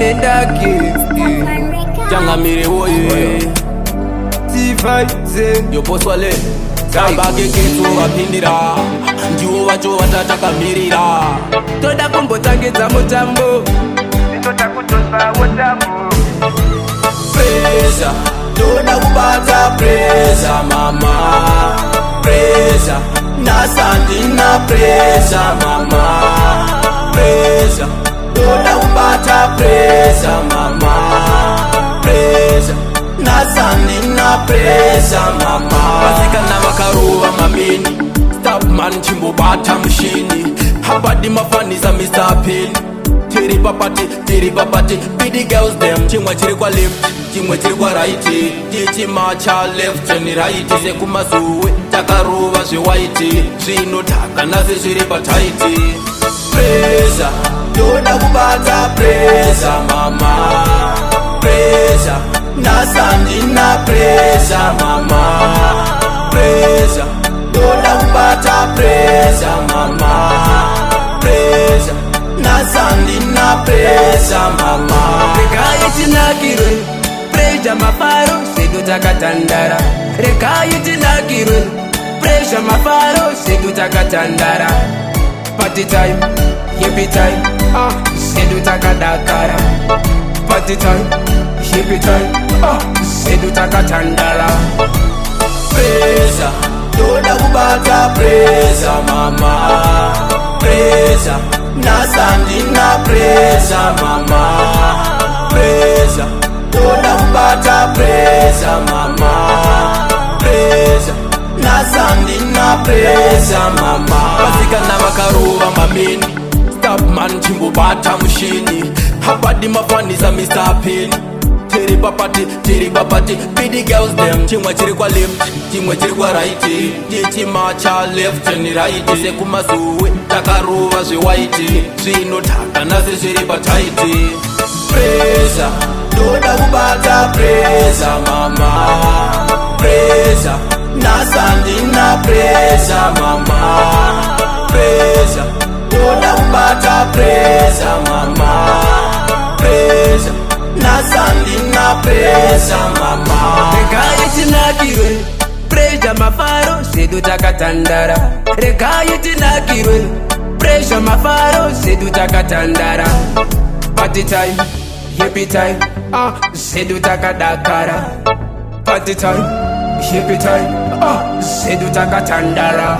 mendake Jangamire woye Tifaize Yoposwale Kabage ketu wapindira Njiwo wacho watatakamira Toda kumbo tangeza mutambo Tota kutosa wotambo Pressure Toda kubata pressure mama Pressure Nasandi na pressure mama Pressure Toda kubata pressure mama Pressure Nasandi na pressure mama Basika na makaruwa mamini Stop man chimbo bata mshini Habadi mafaniza Mr. Pin Tiri papati Bidi girls them Chimwa chiri kwa left Chimwa chiri kwa right Tichi macha left and right Se kumasuwe Takaruwa shi white Shino taka nase shiri pataiti Pressure Toda kubata pressure mama Pressure Nasandi na pressure mama Pressure Toda kubata pressure mama Pressure Nasandi na pressure mama Rekaye chinakirwe Pressure mafaro Sedu takatandara Rekaye chinakirwe Pressure mafaro Sedu takatandara Party time Hippie time Sedu takadakara Party time Hippie time Sedu takatandara Pressure Toda kubata pressure mama Pressure Nasandi na pressure mama Pressure Toda kubata pressure mama Pressure Nasandi na pressure mama Basika na makaruwa mamini Stop man chimbo bata mshini Habadi mafaniza Mr. Pin Tiri papati Bidi girls them Chimwa chiri kwa left Chimwa chiri kwa right Tichi macha left and right Se kumasuwe Takaruwa shi white Shino taka nase shiri pataiti Pressure Toda kubata pressure mama Pressure Nasandi na pressure mama Pressure Toda kubata pressure mama Pressure Nasandi na pressure mama Rekaye chinakirwe Pressure mafaro Sedu takatandara Rekaye chinakirwe Pressure mafaro Sedu takatandara Party time Hippie time Sedu takadakara Party time Hippie time Sedu takatandara